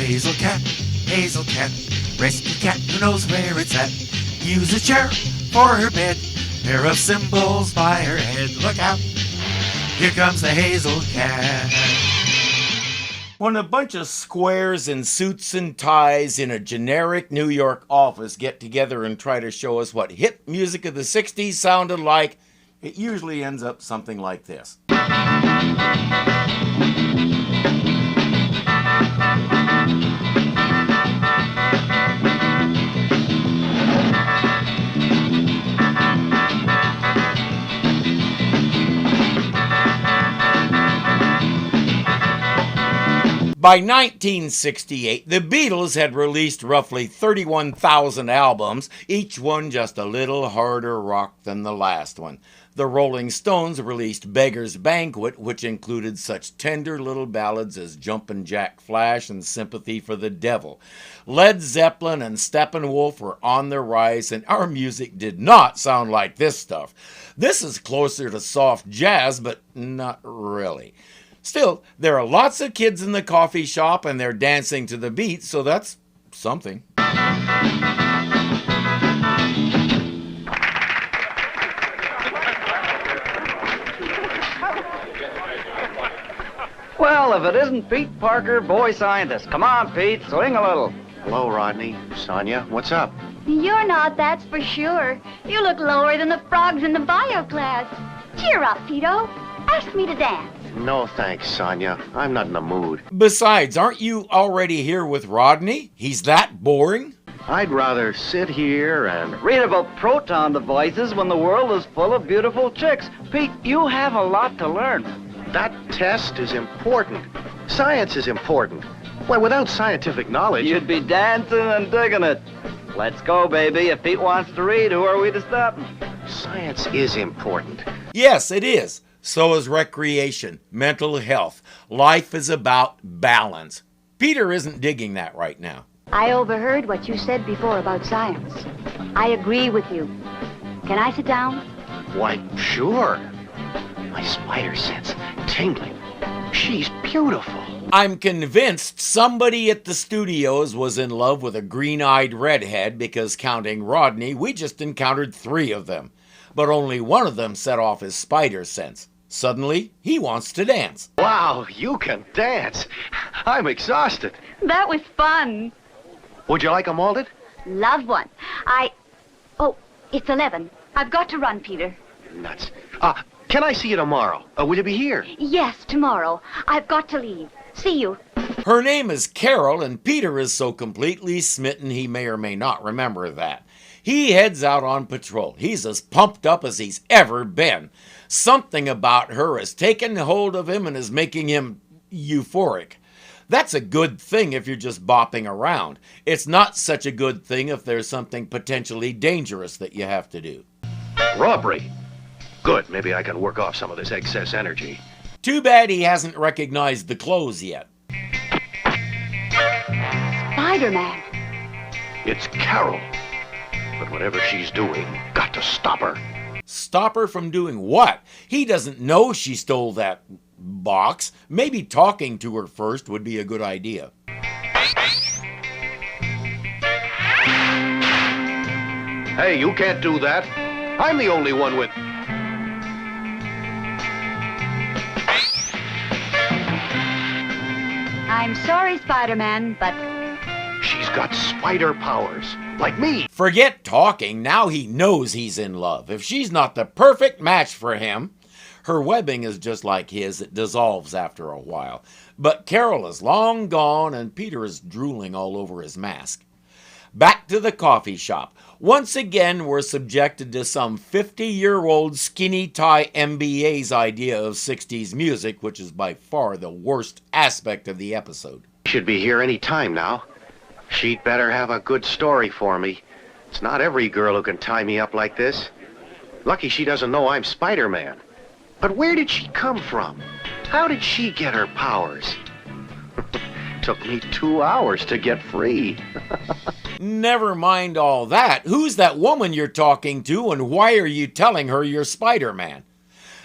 Hazelcat, Hazelcat, rescue cat who knows where it's at. Use a chair for her bed, pair of cymbals by her head. Look out, here comes the Hazelcat. When a bunch of squares in suits and ties in a generic New York office get together and try to show us what hit music of the 60s sounded like, it usually ends up something like this. By 1968, the Beatles had released roughly 31,000 albums, each one just a little harder rock than the last one. The Rolling Stones released Beggar's Banquet, which included such tender little ballads as Jumpin' Jack Flash and Sympathy for the Devil. Led Zeppelin and Steppenwolf were on the rise, and our music did not sound like this stuff. This is closer to soft jazz, but not really. Still, there are lots of kids in the coffee shop and they're dancing to the beat, so that's something. Well, if it isn't Pete Parker, boy scientist. Come on, Pete, swing a little. Hello, Rodney. Sonia, what's up? You're not, that's for sure. You look lower than the frogs in the bio class. Cheer up, Tito. Ask me to dance. No thanks, Sonia. I'm not in the mood. Besides, aren't you already here with Rodney? He's that boring? I'd rather sit here and... Read about proton devices when the world is full of beautiful chicks. Pete, you have a lot to learn. That test is important. Science is important. Well, without scientific knowledge... You'd be dancing and digging it. Let's go, baby. If Pete wants to read, who are we to stop him? Science is important. Yes, it is. So is recreation, mental health. Life is about balance. Peter isn't digging that right now. I overheard what you said before about science. I agree with you. Can I sit down? Why, sure. My spider sense tingling. She's beautiful. I'm convinced somebody at the studios was in love with a green-eyed redhead because, counting Rodney, we just encountered 3 of them. But only one of them set off his spider sense. Suddenly, he wants to dance. Wow, you can dance. I'm exhausted. That was fun. Would you like a malted? Love one. Oh, it's 11. I've got to run, Peter. Nuts. Can I see you tomorrow? Will you be here? Yes, tomorrow. I've got to leave. See you. Her name is Carol, and Peter is so completely smitten he may or may not remember that. He heads out on patrol. He's as pumped up as he's ever been. Something about her has taken hold of him and is making him euphoric. That's a good thing if you're just bopping around. It's not such a good thing if there's something potentially dangerous that you have to do. Robbery. Good, maybe I can work off some of this excess energy. Too bad he hasn't recognized the clothes yet. Spiderman. It's Carol. But whatever she's doing, got to stop her. Stop her from doing what? He doesn't know she stole that box. Maybe talking to her first would be a good idea. Hey, you can't do that. I'm the only one with... I'm sorry, Spider-Man, but... She's got spider powers, like me. Forget talking. Now he knows he's in love. If she's not the perfect match for him, her webbing is just like his. It dissolves after a while. But Carol is long gone, and Peter is drooling all over his mask. Back to the coffee shop. Once again, we're subjected to some 50-year-old skinny tie MBA's idea of 60s music, which is by far the worst aspect of the episode. Should be here any time now. She'd better have a good story for me. It's not every girl who can tie me up like this. Lucky she doesn't know I'm Spider-Man. But where did she come from? How did she get her powers? Took me 2 hours to get free. Never mind all that. Who's that woman you're talking to, and why are you telling her you're Spider-Man?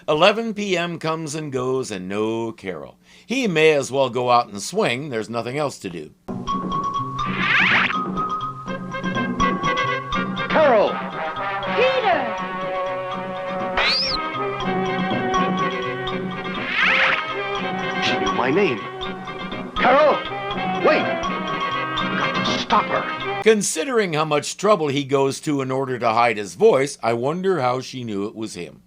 11 p.m. comes and goes, and no Carol. He may as well go out and swing. There's nothing else to do. my name. Carol! Wait! Got to stop her. Considering how much trouble he goes to in order to hide his voice, I wonder how she knew it was him.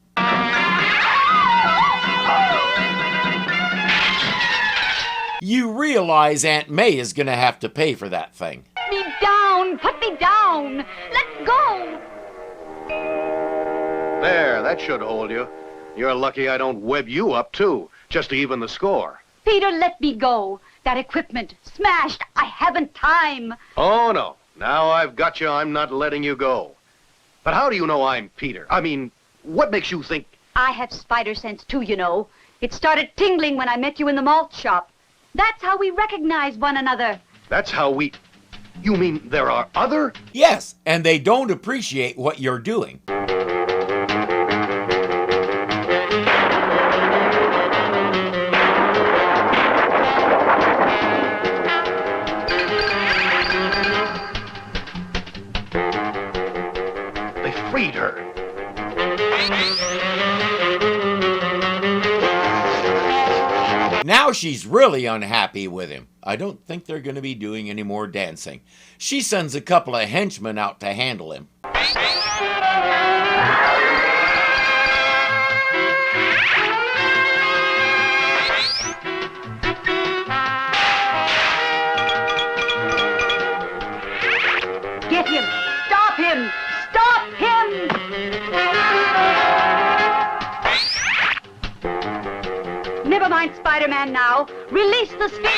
You realize Aunt May is going to have to pay for that thing. Put me down! Put me down! Let go! There, that should hold you. You're lucky I don't web you up, too, just to even the score. Peter, let me go. That equipment, smashed. I haven't time. Oh, no. Now I've got you, I'm not letting you go. But how do you know I'm Peter? I mean, what makes you think... I have spider sense, too, you know. It started tingling when I met you in the malt shop. That's how we recognize one another. That's how we... You mean there are other... Yes, and they don't appreciate what you're doing. They freed her. Now she's really unhappy with him. I don't think they're going to be doing any more dancing. She sends a couple of henchmen out to handle him. Get him! Stop him! Stop him! Never mind Spider-Man now. Release the sphere!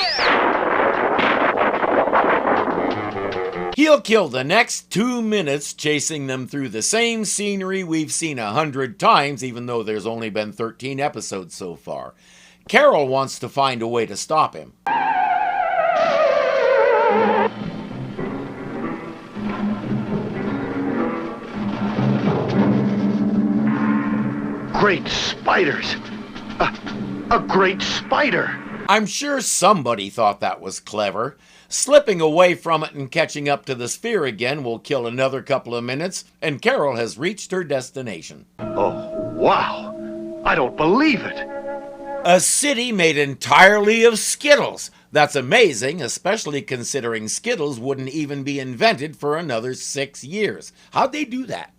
He'll kill the next 2 minutes chasing them through the same scenery we've seen 100 times, even though there's only been 13 episodes so far. Carol wants to find a way to stop him. Great spiders! A great spider! I'm sure somebody thought that was clever. Slipping away from it and catching up to the sphere again will kill another couple of minutes, and Carol has reached her destination. Oh, wow! I don't believe it! A city made entirely of Skittles. That's amazing, especially considering Skittles wouldn't even be invented for another 6 years. How'd they do that?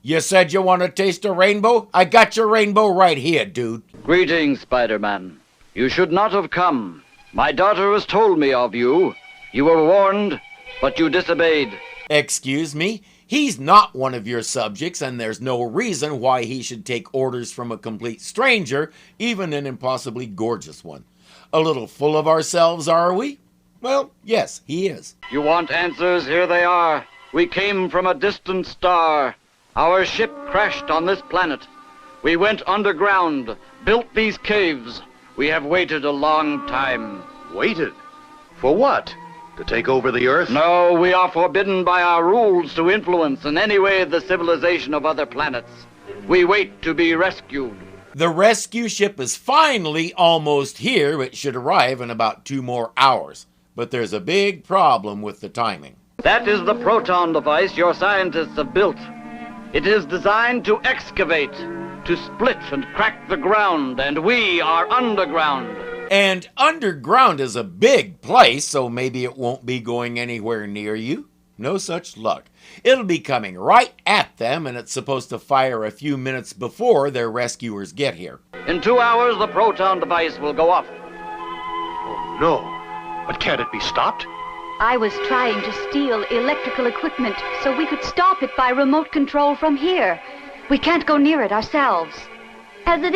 You said you want to taste a rainbow? I got your rainbow right here, dude. Greetings, Spider-Man. You should not have come. My daughter has told me of you. You were warned, but you disobeyed. Excuse me? He's not one of your subjects, and there's no reason why he should take orders from a complete stranger, even an impossibly gorgeous one. A little full of ourselves, are we? Well, yes, he is. You want answers? Here they are. We came from a distant star. Our ship crashed on this planet. We went underground, built these caves. We have waited a long time. Waited? For what? To take over the Earth? No, we are forbidden by our rules to influence in any way the civilization of other planets. We wait to be rescued. The rescue ship is finally almost here. It should arrive in about 2 more hours. But there's a big problem with the timing. That is the proton device your scientists have built. It is designed to excavate, to split and crack the ground, and we are underground. And underground is a big place, so maybe it won't be going anywhere near you. No such luck. It'll be coming right at them, and it's supposed to fire a few minutes before their rescuers get here. In 2 hours, the proton device will go off. Oh, no. But can't it be stopped? I was trying to steal electrical equipment so we could stop it by remote control from here. We can't go near it ourselves. As it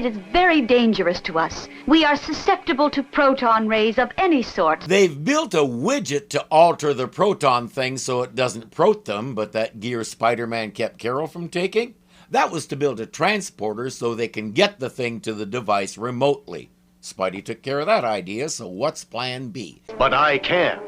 is very dangerous to us. We are susceptible to proton rays of any sort. They've built a widget to alter the proton thing so it doesn't prot them, but that gear Spider-Man kept Carol from taking? That was to build a transporter so they can get the thing to the device remotely. Spidey took care of that idea, so what's plan B? But I can.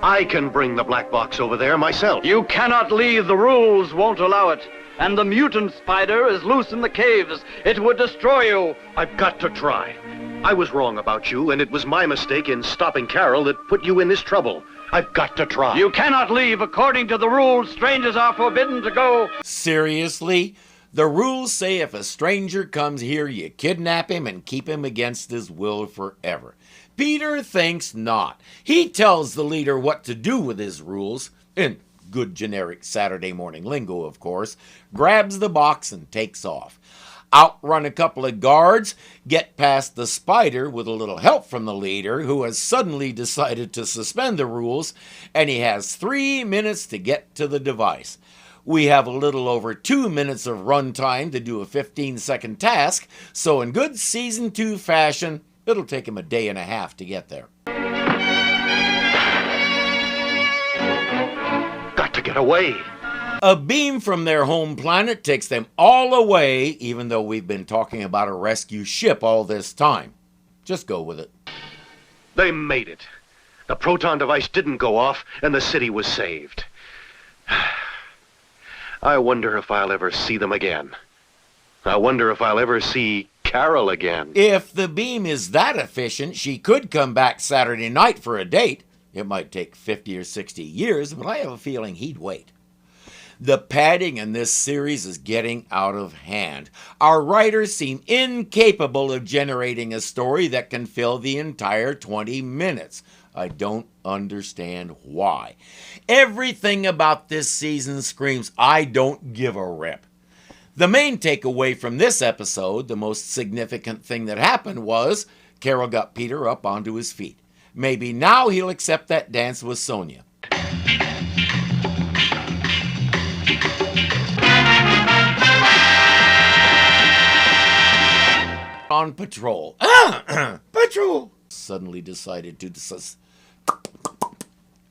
I can bring the black box over there myself. You cannot leave. The rules won't allow it. and the mutant spider is loose in the caves. It would destroy you. I've got to try. I was wrong about you, and it was my mistake in stopping Carol that put you in this trouble. I've got to try. You cannot leave. According to the rules, strangers are forbidden to go. Seriously? The rules say if a stranger comes here, you kidnap him and keep him against his will forever. Peter thinks not. He tells the leader what to do with his rules, in good generic Saturday morning lingo, of course, grabs the box and takes off. Outrun a couple of guards, get past the spider with a little help from the leader, who has suddenly decided to suspend the rules, and he has 3 minutes to get to the device. We have a little over 2 minutes of run time to do a 15-second task, so in good Season 2 fashion, it'll take him a day and a half to get there. Got to get away. A beam from their home planet takes them all away, even though we've been talking about a rescue ship all this time. Just go with it. They made it. The proton device didn't go off, and the city was saved. I wonder if I'll ever see them again. I wonder if I'll ever see Carol again. If the beam is that efficient, she could come back Saturday night for a date. It might take 50 or 60 years, but I have a feeling he'd wait. The padding in this series is getting out of hand. Our writers seem incapable of generating a story that can fill the entire 20 minutes. I don't understand why. Everything about this season screams, I don't give a rip. The main takeaway from this episode, the most significant thing that happened was Carol got Peter up onto his feet. Maybe now he'll accept that dance with Sonia. On patrol. Patrol! Suddenly decided to